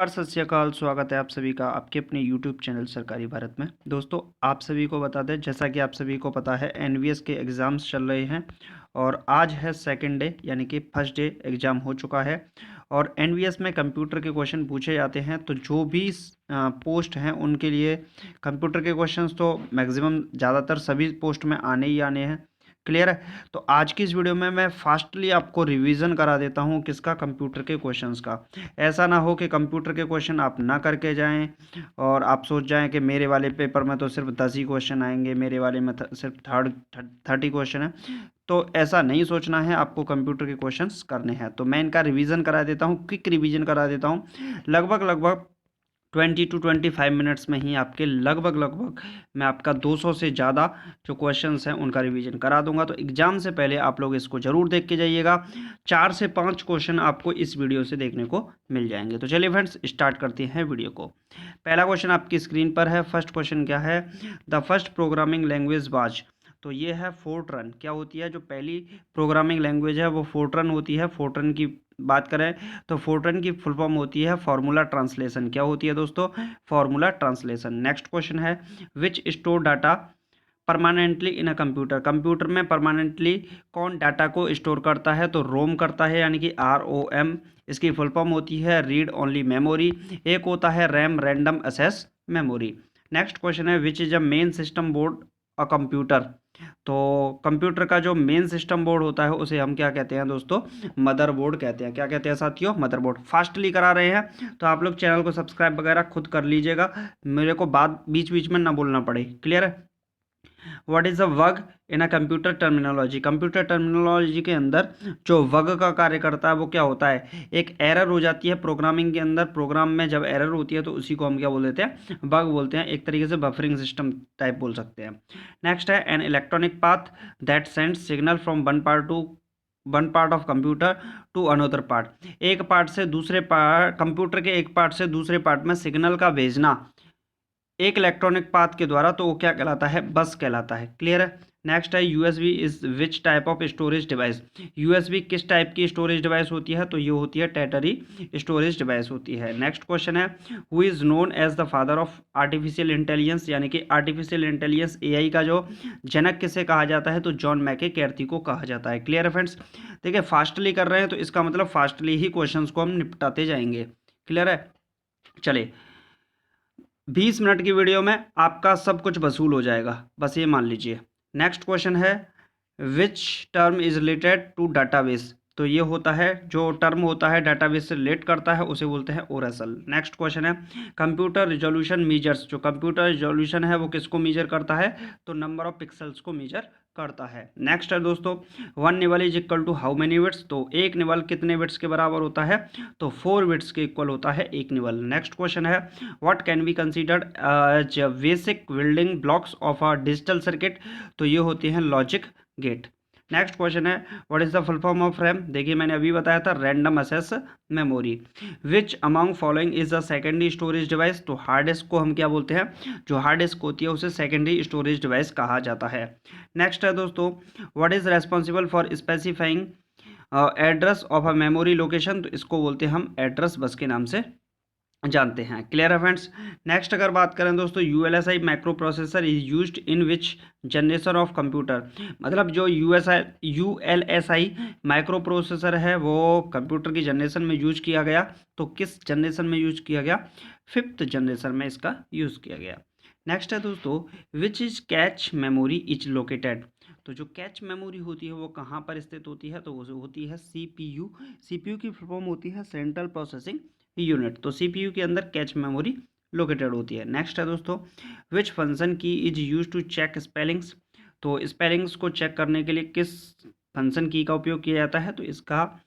सत श्री अकाल। स्वागत है आप सभी का आपके अपने यूट्यूब चैनल सरकारी भारत में। दोस्तों, आप सभी को बता दें, जैसा कि आप सभी को पता है एनवीएस के एग्ज़ाम्स चल रहे हैं और आज है सेकंड डे, यानी कि फर्स्ट डे एग्ज़ाम हो चुका है। और एनवीएस में कंप्यूटर के क्वेश्चन पूछे जाते हैं, तो जो भी पोस्ट हैं उनके लिए कंप्यूटर के क्वेश्चंस तो मैक्सिमम ज़्यादातर सभी पोस्ट में आने ही आने हैं। क्लियर है। तो आज की इस वीडियो में मैं फास्टली आपको रिवीजन करा देता हूँ किसका, कंप्यूटर के क्वेश्चंस का। ऐसा ना हो कि कंप्यूटर के क्वेश्चन आप ना करके जाएं और आप सोच जाएं कि मेरे वाले पेपर में तो सिर्फ 10 ही क्वेश्चन आएंगे, मेरे वाले में सिर्फ 30 क्वेश्चन है। तो ऐसा नहीं सोचना है, आपको कंप्यूटर के क्वेश्चंस करने हैं। तो मैं इनका रिवीजन करा देता हूँ, क्विक रिवीजन करा देता हूँ। लगभग 20 to 25 मिनट्स में ही आपके लगभग मैं आपका 200 से ज़्यादा जो क्वेश्चंस हैं उनका रिवीजन करा दूंगा। तो एग्ज़ाम से पहले आप लोग इसको ज़रूर देख के जाइएगा। 4 से 5 क्वेश्चन आपको इस वीडियो से देखने को मिल जाएंगे। तो चलिए फ्रेंड्स, स्टार्ट करते हैं वीडियो को। पहला क्वेश्चन आपकी स्क्रीन पर है। फर्स्ट क्वेश्चन क्या है? The first programming language was. तो ये है फोर्ट्रन। क्या होती है जो पहली प्रोग्रामिंग लैंग्वेज है वो फोर्ट्रन होती है। फोर्ट्रन की बात करें तो फोर्ट्रन की फुल फॉर्म होती है फॉर्मूला ट्रांसलेशन। क्या होती है दोस्तों? Formula translation. नेक्स्ट क्वेश्चन है, विच store data permanently in a computer. Computer में परमानेंटली कौन डाटा को स्टोर करता है? तो रोम करता है, यानी कि ROM। इसकी फुल फॉर्म होती है रीड ओनली मेमोरी। एक होता है RAM, random access memory. Next question है, which is a main system board a computer. तो कंप्यूटर का जो मेन सिस्टम बोर्ड होता है उसे हम क्या कहते हैं दोस्तों? मदरबोर्ड कहते हैं। क्या कहते हैं साथियों? मदरबोर्ड। फास्टली करा रहे हैं तो आप लोग चैनल को सब्सक्राइब वगैरह खुद कर लीजिएगा, मेरे को बात बीच बीच में ना बोलना पड़े। क्लियर है। What is a bug in a computer terminology. Computer terminology के अंदर जो वग का कार्य करता है वो क्या होता है? एक एरर हो जाती है प्रोग्रामिंग के अंदर। प्रोग्राम में जब एरर होती है तो उसी को हम क्या बोल देते हैं? बग बोलते हैं। एक तरीके से बफरिंग सिस्टम टाइप बोल सकते हैं। नेक्स्ट है, an electronic path that sends signal from one part of computer to another part. एक पार्ट से दूसरे पार्ट, कंप्यूटर के एक पार्ट से दूसरे पार्ट में सिग्नल का भेजना एक इलेक्ट्रॉनिक पाथ के द्वारा, तो वो क्या कहलाता है? बस कहलाता है। क्लियर है। नेक्स्ट है, USB is which type of storage device. USB किस टाइप की स्टोरेज डिवाइस होती है? तो ये होती है टेटरी स्टोरेज डिवाइस होती है। नेक्स्ट क्वेश्चन है, who is known as the father of artificial intelligence. यानी कि आर्टिफिशियल इंटेलिजेंस AI का जो जनक किसे कहा जाता है? तो जॉन मैके कैर्थी को कहा जाता है। क्लियर है फ्रेंड्स। देखिए, फास्टली कर रहे हैं तो इसका मतलब फास्टली ही क्वेश्चन को हम निपटाते जाएंगे। क्लियर है। चलिए, 20 मिनट की वीडियो में आपका सब कुछ वसूल हो जाएगा, बस ये मान लीजिए। नेक्स्ट क्वेश्चन है, which term is related to database. तो ये होता है जो टर्म होता है डाटाबेस से रिलेट करता है उसे बोलते हैं ओरेकल। नेक्स्ट क्वेश्चन है, कंप्यूटर रिजोल्यूशन मीजर्स। जो कंप्यूटर रिजोल्यूशन है वो किसको मीजर करता है? तो नंबर ऑफ पिक्सल्स को मीजर करता है। नेक्स्ट है दोस्तों, one nibble is equal to how many bits. तो एक निवल कितने बिट्स के बराबर होता है? तो 4 बिट्स के इक्वल होता है एक निवल। नेक्स्ट क्वेश्चन है, what can be considered as basic building blocks of a digital circuit. तो ये होते हैं लॉजिक गेट। नेक्स्ट क्वेश्चन है, what is the full form of RAM. देखिए, मैंने अभी बताया था random access memory. Which among following is the secondary storage device. तो हार्ड डिस्क को हम क्या बोलते हैं? जो हार्ड डिस्क होती है उसे सेकेंडरी स्टोरेज डिवाइस कहा जाता है। नेक्स्ट है दोस्तों, what is responsible for specifying address of a memory location. तो इसको बोलते हैं हम एड्रेस बस के नाम से जानते हैं। क्लियर है फ्रेंड्स। नेक्स्ट अगर बात करें दोस्तों, ULSI micro processor is used in which generation of computer. मतलब जो ULSI माइक्रो प्रोसेसर है वो कंप्यूटर की जनरेशन में यूज किया गया। तो किस जनरेशन में यूज किया गया? 5th जनरेशन में इसका यूज किया गया। नेक्स्ट है दोस्तों, which is cache memory is located. तो जो कैच मेमोरी होती है वो कहाँ पर स्थित होती है? तो वो होती है CPU। CPU की फुल फॉर्म होती है सेंट्रल प्रोसेसिंग यूनिट। तो CPU के अंदर कैच मेमोरी लोकेटेड होती है। नेक्स्ट है दोस्तों, which function key is use to check spellings. तो स्पेलिंग्स को चेक करने के लिए किस फंक्शन की का उपयोग किया जाता है? तो इसका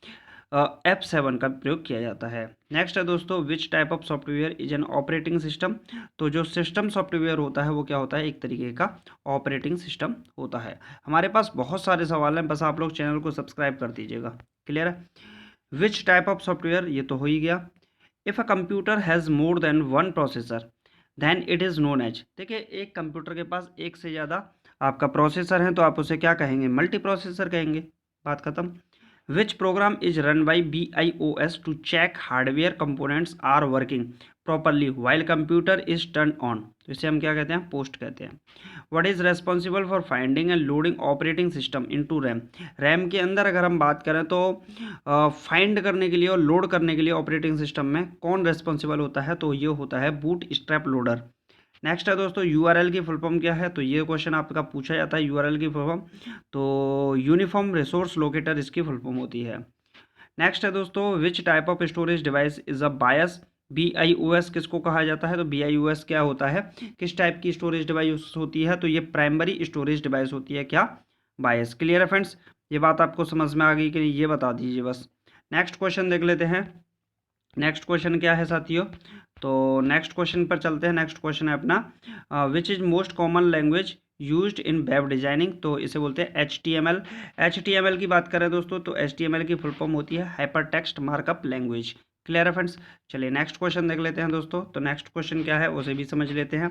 F7 का प्रयोग किया जाता है। नेक्स्ट है दोस्तों, which type of software is an operating system. तो जो सिस्टम सॉफ्टवेयर होता है वो क्या होता है? एक तरीके का ऑपरेटिंग सिस्टम होता है। हमारे पास बहुत सारे सवाल हैं, बस आप लोग चैनल को सब्सक्राइब कर दीजिएगा। क्लियर है। विच टाइप ऑफ सॉफ्टवेयर, ये तो हो ही गया। If a computer has more than one processor then it is known as. देखिए, एक कंप्यूटर के पास एक से ज़्यादा आपका प्रोसेसर है तो आप उसे क्या कहेंगे? मल्टी प्रोसेसर कहेंगे। बात खत्म। Which program is run by BIOS to check hardware components are working properly while computer is turn on. तो इसे हम क्या कहते हैं, पोस्ट कहते हैं। What is responsible for finding and loading operating system into RAM. RAM के अंदर अगर हम बात करें तो फाइंड करने के लिए और लोड करने के लिए ऑपरेटिंग सिस्टम में कौन रेस्पॉन्सिबल होता है, तो ये होता है बूट स्ट्रैप लोडर। नेक्स्ट है दोस्तों URL की फुल फॉर्म क्या है, तो ये क्वेश्चन आपका पूछा जाता है URL की फुल फॉर्म, तो यूनिफॉर्म रिसोर्स लोकेटर इसकी फुल फॉर्म होती है। नेक्स्ट है दोस्तों which type of storage device is a bias. BIOS किसको कहा जाता है, तो BIOS क्या होता है, किस टाइप की स्टोरेज डिवाइस होती है, तो ये प्राइमरी स्टोरेज डिवाइस होती है क्या, बायस। क्लियर है फ्रेंड्स, ये बात आपको समझ में आ गई कि नहीं, ये बता दीजिए बस। नेक्स्ट क्वेश्चन देख लेते हैं। नेक्स्ट क्वेश्चन क्या है साथियों, तो नेक्स्ट क्वेश्चन पर चलते हैं। नेक्स्ट क्वेश्चन है अपना which is most common language used in web designing, तो इसे बोलते हैं HTML। HTML की बात करें दोस्तों तो HTML की फुल फॉर्म होती है hyper text markup language. Clear है फ्रेंड्स, चलिए नेक्स्ट क्वेश्चन देख लेते हैं दोस्तों। तो नेक्स्ट क्वेश्चन क्या है उसे भी समझ लेते हैं।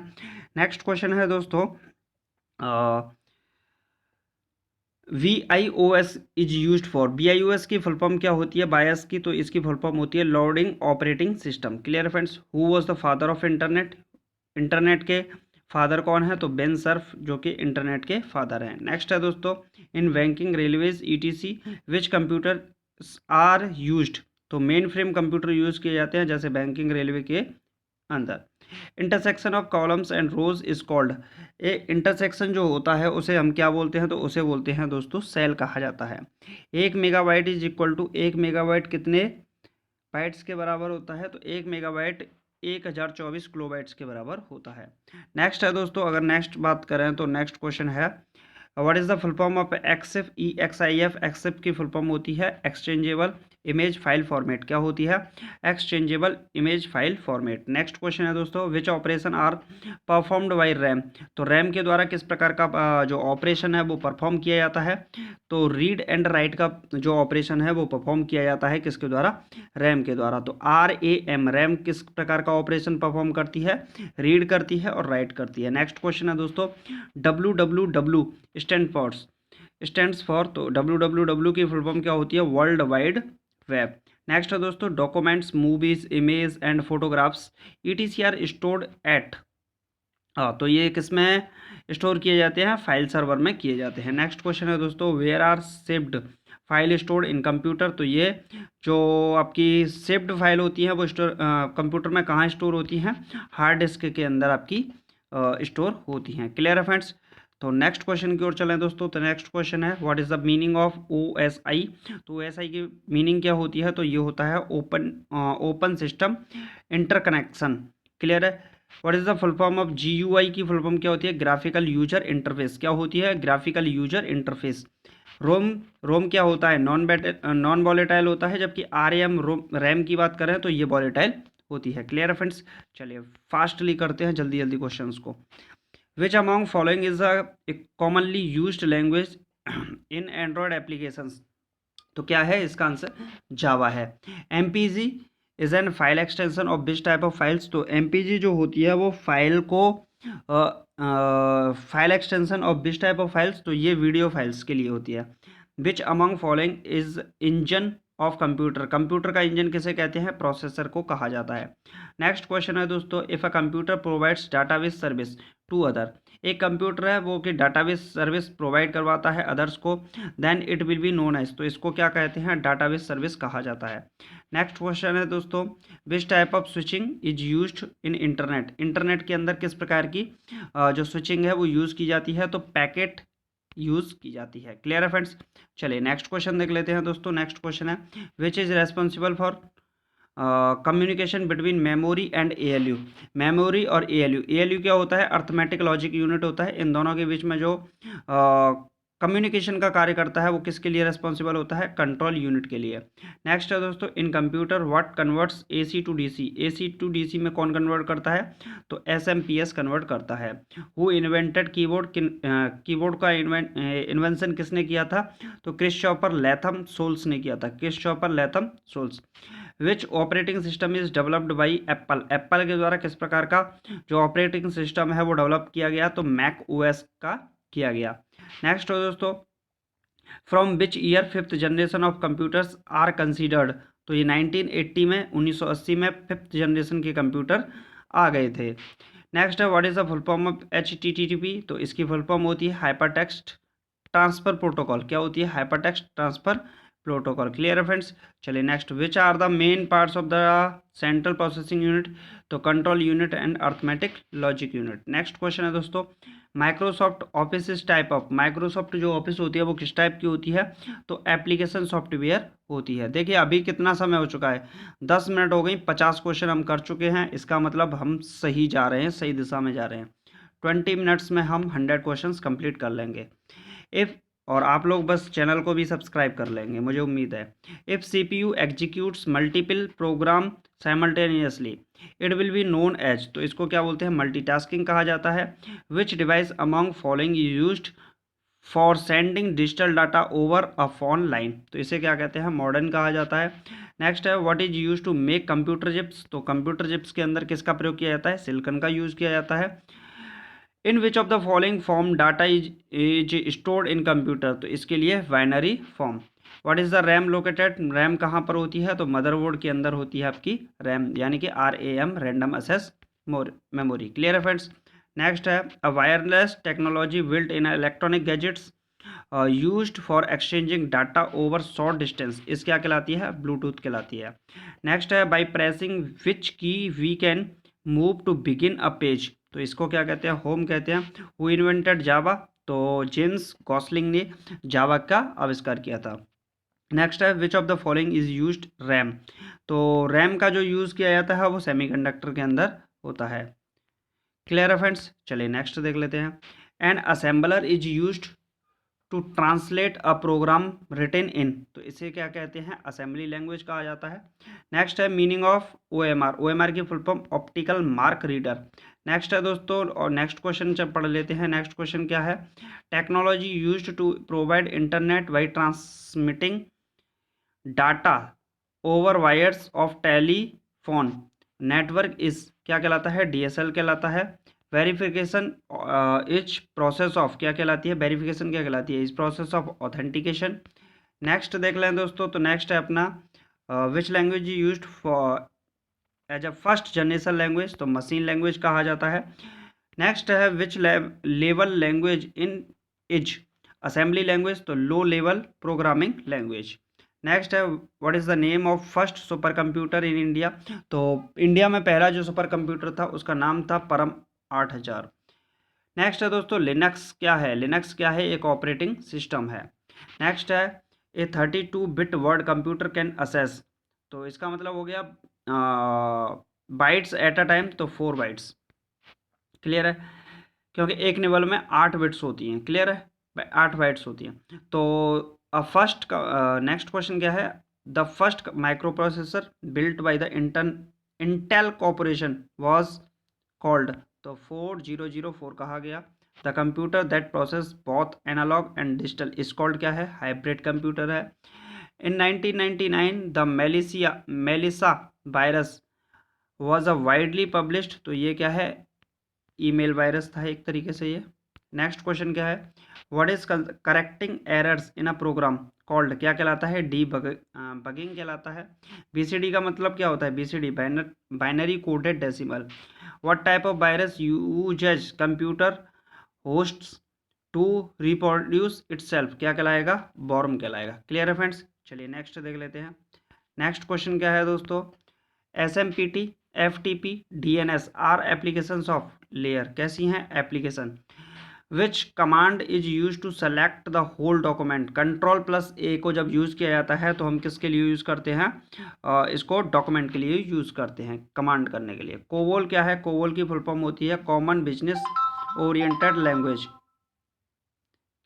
नेक्स्ट क्वेश्चन है दोस्तों VIOS is used for. BIOS की फुल फॉर्म क्या होती है बायस की, तो इसकी फुल फॉर्म होती है loading operating system. Clear friends, who was the father of internet. Internet के फादर कौन है, तो बेन सर्फ जो कि इंटरनेट के फादर हैं। नेक्स्ट है दोस्तों in banking railways ETC which computer are used, तो मेन फ्रेम कंप्यूटर यूज किए जाते हैं जैसे बैंकिंग रेलवे के अंदर। Intersection of columns and rows is called. A intersection जो होता है उसे हम क्या बोलते हैं, तो उसे बोलते हैं दोस्तों सेल कहा जाता है। 1 megabyte is equal to 1 megabyte कितने बाइट्स के बराबर होता है, तो 1 मेगाबाइट 1024 किलोबाइट्स के बराबर होता है। नेक्स्ट है दोस्तों, अगर नेक्स्ट बात करें तो नेक्स्ट क्वेश्चन है what is the full form of EXIF EXIF। EXIF की फुल फॉर्म होती है एक्सचेंजेबल इमेज फाइल फॉर्मेट। क्या होती है, exchangeable image file format. Next question है दोस्तों which operation are performed by RAM, तो रैम के द्वारा किस प्रकार का जो ऑपरेशन है वो परफॉर्म किया जाता है, तो रीड एंड राइट का जो ऑपरेशन है वो परफॉर्म किया जाता है किसके द्वारा, रैम के द्वारा। तो RAM रैम किस प्रकार का ऑपरेशन परफॉर्म करती है, रीड करती है और राइट करती है। नेक्स्ट क्वेश्चन है दोस्तों WWW स्टैंड्स फॉर, तो WWW की फुल फॉर्म क्या होती है, वर्ल्ड वाइड वेब। नेक्स्ट है दोस्तों documents movies image and photographs ETC are stored at, तो ये किस में स्टोर किए जाते हैं, फाइल सर्वर में किए जाते हैं। नेक्स्ट क्वेश्चन है दोस्तों where are saved file stored in computer, तो ये जो आपकी सेव्ड फाइल होती है वो स्टोर कंप्यूटर में कहाँ स्टोर होती हैं, हार्ड डिस्क के अंदर आपकी स्टोर होती हैं। क्लियर है फ्रेंड्स, तो नेक्स्ट क्वेश्चन की ओर चलें दोस्तों। तो नेक्स्ट क्वेश्चन है what is the meaning of OSI, तो OSI की मीनिंग क्या होती है, तो ये होता है ओपन सिस्टम इंटरकनेक्शन। क्लियर है, what is the full form of GUI की फुल फॉर्म क्या होती है, ग्राफिकल यूजर इंटरफेस। क्या होती है, ग्राफिकल यूजर इंटरफेस। रोम रोम क्या होता है, नॉन वॉलेटाइल होता है, जबकि RAM रैम की बात करें तो ये वॉलेटाइल होती है। क्लियर है फ्रेंड्स, चलिए फास्टली करते हैं जल्दी जल्दी क्वेश्चंस को। Which among following is a commonly used language in Android applications, तो क्या है इसका आंसर, जावा है। MPG is an file extension of which type of files, तो MPG जो होती है वो फाइल को file extension of which type of files, तो ये वीडियो फाइल्स के लिए होती है। विच among following is engine of computer, computer का इंजन किसे कहते हैं, प्रोसेसर को कहा जाता है। नेक्स्ट क्वेश्चन है दोस्तों if a computer provides database service to other, एक कंप्यूटर है वो कि डाटाबेस सर्विस प्रोवाइड करवाता है अदर्स को, then it will be known as, तो इसको क्या कहते हैं, डाटाबेस सर्विस कहा जाता है। नेक्स्ट क्वेश्चन है दोस्तों which type of switching is used in internet, internet के अंदर किस प्रकार की जो स्विचिंग है वो यूज़ की जाती है, तो पैकेट यूज़ की जाती है। क्लियर है फ्रेंड्स, चलिए नेक्स्ट क्वेश्चन देख लेते हैं दोस्तों। नेक्स्ट क्वेश्चन है which is responsible for communication between memory and ALU, memory और ALU क्या होता है, अर्थमेटिक लॉजिक यूनिट होता है। इन दोनों के बीच में जो कम्युनिकेशन का कार्य करता है वो किसके लिए रेस्पॉन्सिबल होता है, कंट्रोल यूनिट के लिए। नेक्स्ट है दोस्तों in computer what converts AC to DC, AC to DC में कौन कन्वर्ट करता है, तो SMPS कन्वर्ट करता है। हु इन्वेंटेड कीबोर्ड, कीबोर्ड का इन्वेंशन किसने किया था, तो क्रिस्टोफर लैथम सोल्स ने किया था, Christopher Latham Sholes. Which operating system is developed by Apple, Apple के द्वारा किस प्रकार का जो ऑपरेटिंग सिस्टम है वो डेवलप किया गया, तो मैक OS का किया गया। नेक्स्ट हो दोस्तों from which year fifth generation of computers are considered. तो ये 1980 में 1980 में फिफ्थ जनरेशन के कंप्यूटर आ गए थे। नेक्स्ट है what is the full form of HTTP। तो इसकी फुल फॉर्म होती है हाइपर टेक्स्ट ट्रांसफर प्रोटोकॉल। क्या होती है? Hyper text transfer protocol. Clear है फ्रेंड्स। चलिए next, which are the main parts of the central processing unit. तो control unit and arithmetic logic unit. Next question है दोस्तों, Microsoft Office is type of. Microsoft जो Office होती है वो किस टाइप की होती है? तो एप्लीकेशन सॉफ्टवेयर होती है। देखिए अभी कितना समय हो चुका है, 10 मिनट हो गई, 50 क्वेश्चन हम कर चुके हैं। इसका मतलब हम सही जा रहे हैं, सही दिशा में जा रहे हैं। 20 मिनट्स में हम 100 क्वेश्चंस कंप्लीट कर लेंगे। इफ़, और आप लोग बस चैनल को भी सब्सक्राइब कर लेंगे, मुझे उम्मीद है। If CPU executes multiple program simultaneously it will be known as. तो इसको क्या बोलते हैं? मल्टीटास्किंग कहा जाता है। Which device among following used for sending digital data over a phone line. तो इसे क्या कहते हैं? मॉडर्न कहा जाता है। नेक्स्ट है what is use to make computer chips. तो कंप्यूटर चिप्स के अंदर किसका प्रयोग किया जाता है? सिलिकॉन का यूज किया जाता है। In which of the following form data is stored in computer. तो इसके लिए binary form. What is the RAM located. RAM कहाँ पर होती है? तो मदरबोर्ड के अंदर होती है आपकी रैम, यानी कि RAM, random access memory. Clear है फ्रेंड्स। नेक्स्ट है a wireless technology built in electronic gadgets used for exchanging data over short distance. इस क्या कहलाती है? ब्लूटूथ कहलाती है। नेक्स्ट है by pressing which key we can move to begin a page. तो इसको क्या कहते हैं? होम कहते हैं। Who invented Java. तो जेम्स गॉसलिंग ने जावा का आविष्कार किया था। नेक्स्ट है which of the following is used RAM. तो रैम का जो यूज़ किया जाता है वो सेमीकंडक्टर के अंदर होता है। क्लियर है फ्रेंड्स। चलिए नेक्स्ट देख लेते हैं। An assembler is used to translate a program written in. तो इसे क्या कहते हैं? असेंबली लैंग्वेज कहा जाता है। नेक्स्ट है मीनिंग ऑफ OMR। OMR की full form optical mark reader. Next है दोस्तों, और नेक्स्ट क्वेश्चन जब पढ़ लेते हैं। नेक्स्ट क्वेश्चन क्या है? Technology used to provide internet by transmitting data over wires of telephone network इस क्या कहलाता है? DSL कहलाता है। वेरिफिकेशन इज प्रोसेस ऑफ क्या कहलाती है? वेरिफिकेशन क्या कहलाती है? इस प्रोसेस ऑफ ऑथेंटिकेशन। नेक्स्ट देख लें दोस्तों, तो नेक्स्ट है अपना which language used for as a first generation language. तो मशीन लैंग्वेज कहा जाता है। नेक्स्ट है which level language in is assembly language. तो low level programming language. Next है what is the name of first super computer in India. तो India में पहला जो सुपर कंप्यूटर था उसका नाम था परम 8000। नेक्स्ट है दोस्तों लिनक्स क्या है? लिनक्स क्या है? एक ऑपरेटिंग सिस्टम है। नेक्स्ट है ए 32 bit word computer can assess. तो इसका मतलब हो गया बाइट्स एट अ टाइम, तो 4 बाइट्स। क्लियर है, क्योंकि एक निबल में 8 बिट्स होती हैं। क्लियर है, 8 बाइट्स होती हैं। तो फर्स्ट नेक्स्ट क्वेश्चन क्या है? The first microprocessor built by the Intel corporation was called. तो 4004 कहा गया। The computer that process both analog and digital is called क्या है? हाइब्रिड कंप्यूटर है। In 1999 the Melissa virus was a widely published. तो ये क्या है? ईमेल वायरस था एक तरीके से ये। नेक्स्ट क्वेश्चन क्या है? What is correcting errors in a program called क्या कहलाता है? बगिंग कहलाता है। BCD का मतलब क्या होता है? BCD binary coded decimal. What type of virus uses computer hosts to reproduce itself क्या कहलाएगा? बॉर्म कहलाएगा। क्लियर है फ्रेंड्स। चलिए नेक्स्ट देख लेते हैं। नेक्स्ट क्वेश्चन क्या है दोस्तों? SMPT, FTP, DNS are applications of layer. कैसी हैं application? Which command is use to select the whole document. Ctrl+A को जब यूज़ किया जाता है तो हम किसके लिए यूज़ करते हैं? इसको डॉक्यूमेंट के लिए यूज़ करते हैं, कमांड करने के लिए। कोवोल क्या है? कोवोल की फुल फॉर्म होती है कॉमन बिजनेस ओरिएंटेड लैंग्वेज।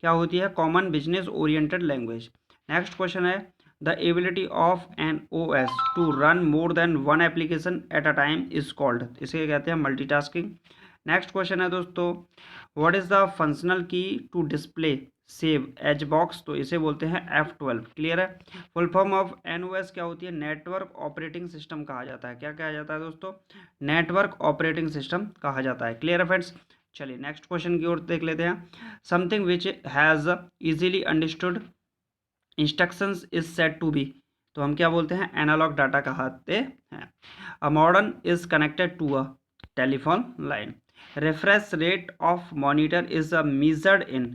क्या होती है? Common business oriented language. Next question है the ability of an OS to run more than one application at a time is called. इसे कहते हैं मल्टीटास्किंग। नेक्स्ट क्वेश्चन है दोस्तों what is the functional key to display save as box. तो इसे बोलते हैं F12। क्लियर है। फुल फॉर्म ऑफ NOS क्या होती है? नेटवर्क ऑपरेटिंग सिस्टम कहा जाता है। क्या कहा जाता है दोस्तों? नेटवर्क ऑपरेटिंग सिस्टम कहा जाता है। क्लियर है फ्रेंड्स। चलिए नेक्स्ट क्वेश्चन की ओर देख लेते हैं। Something which has easily understood instructions is set to be, तो हम क्या बोलते हैं, एनालॉग डाटा कहते हैं। A modern is connected to a telephone line. Refresh rate of monitor is a measured in,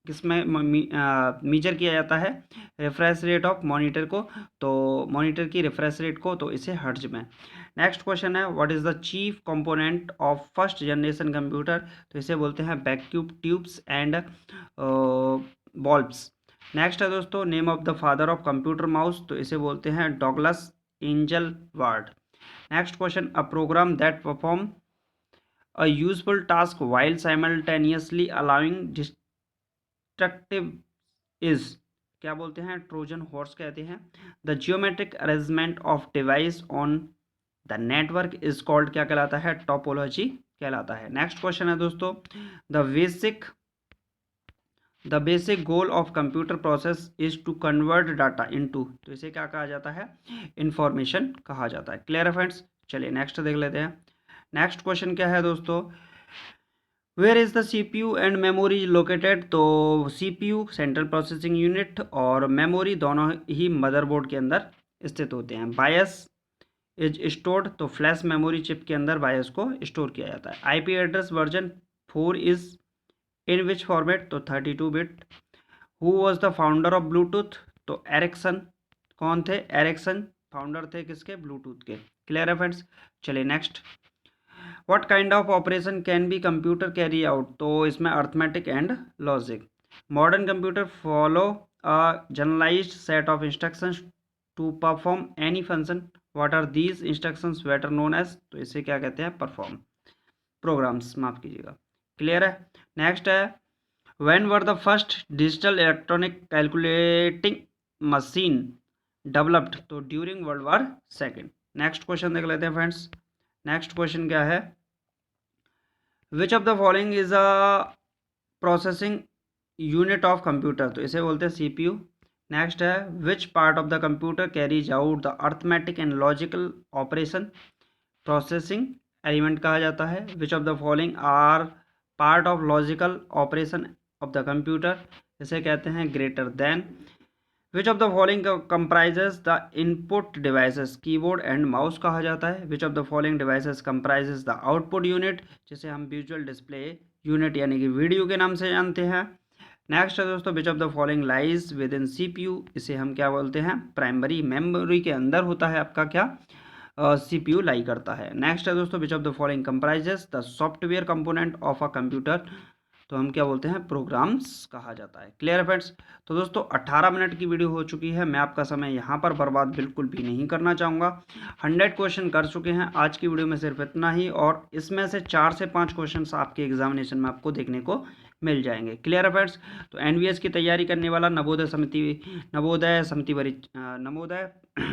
किसमें मेजर किया जाता है रिफ्रेश रेट ऑफ मॉनिटर को, तो मॉनिटर की रिफ्रेश रेट को, तो इसे हर्ट्ज में। नेक्स्ट क्वेश्चन है, what is the chief component of first generation computer, तो इसे बोलते हैं vacuum tubes and bulbs. Next है दोस्तों, name of the father of computer mouse, तो इसे बोलते हैं Douglas Engelbart. Next question, a program that perform a useful task while simultaneously allowing destructive is, क्या बोलते हैं, ट्रोजन हॉर्स कहते हैं। The geometric arrangement of device on the network is called, क्या कहलाता है, टोपोलॉजी कहलाता है। नेक्स्ट क्वेश्चन है दोस्तों, the basic goal of computer process is to convert data into, तो इसे क्या कहा जाता है, इंफॉर्मेशन कहा जाता है। क्लियर है फ्रेंड्स, चलिए नेक्स्ट देख लेते हैं। नेक्स्ट क्वेश्चन क्या है दोस्तों, where is the CPU and memory located, तो सीपीयू सेंट्रल प्रोसेसिंग यूनिट और मेमोरी दोनों ही मदरबोर्ड के अंदर स्थित होते हैं। बायस इज स्टोर्ड, तो फ्लैश मेमोरी चिप के अंदर बायस को स्टोर किया जाता है। IP address version 4 is in which format, तो 32 bit. Who was the founder of Bluetooth, तो एरिक्सन, कौन थे, एरिक्सन फाउंडर थे किसके, ब्लूटूथ के। क्लियर है फ्रेंड्स, चलिए next, what kind of operation can be computer carry out, तो इसमें arithmetic and logic. Modern computer follow a generalised set of instructions to perform any function, what are these instructions better known as, तो इसे क्या कहते हैं, perform programmes, माफ कीजिएगा। Clear है, नेक्स्ट है, when were the first digital electronic calculating machine developed, तो during World War second. Next question देख लेते हैं फ्रेंड्स। नेक्स्ट क्वेश्चन क्या है, which of the following is a processing unit of computer, तो इसे बोलते हैं सीपीयू। नेक्स्ट है, which part of the computer carries out the arithmetic and logical operation, processing element कहा जाता है। Which of the following are part of logical operation of the computer, इसे कहते हैं greater than. Which of the following comprises the input devices, keyboard and mouse कहा जाता है। Which of the following devices comprises the output unit, जिसे हम visual display unit यानी कि वीडियो के नाम से जानते हैं। नेक्स्ट है दोस्तों, विच of the following lies with in CPU, इसे हम क्या बोलते हैं, प्राइमरी मेमोरी के अंदर होता है आपका क्या, सीपीयू लाई करता है। नेक्स्ट है दोस्तों, विच of the following comprises the software component of a computer, तो हम क्या बोलते हैं, प्रोग्राम्स कहा जाता है। क्लियर है फ्रेंड्स, तो दोस्तों 18 मिनट की वीडियो हो चुकी है, मैं आपका समय यहाँ पर बर्बाद बिल्कुल भी नहीं करना चाहूँगा। 100 क्वेश्चन कर चुके हैं आज की वीडियो में, सिर्फ इतना ही, और इसमें से 4 से 5 क्वेश्चन आपके एग्जामिनेशन में आपको देखने को मिल जाएंगे। क्लियर है फ्रेंड्स, तो एनवीएस की तैयारी करने वाला, नवोदय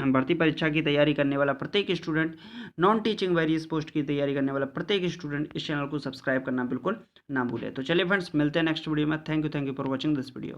भर्ती परीक्षा की तैयारी करने वाला प्रत्येक student, non teaching various post की तैयारी करने वाला प्रत्येक स्टूडेंट इस चैनल को सब्सक्राइब करना बिल्कुल ना भूले। तो चलिए फ्रेंड्स, मिलते हैं नेक्स्ट वीडियो में। Thank you for watching this video.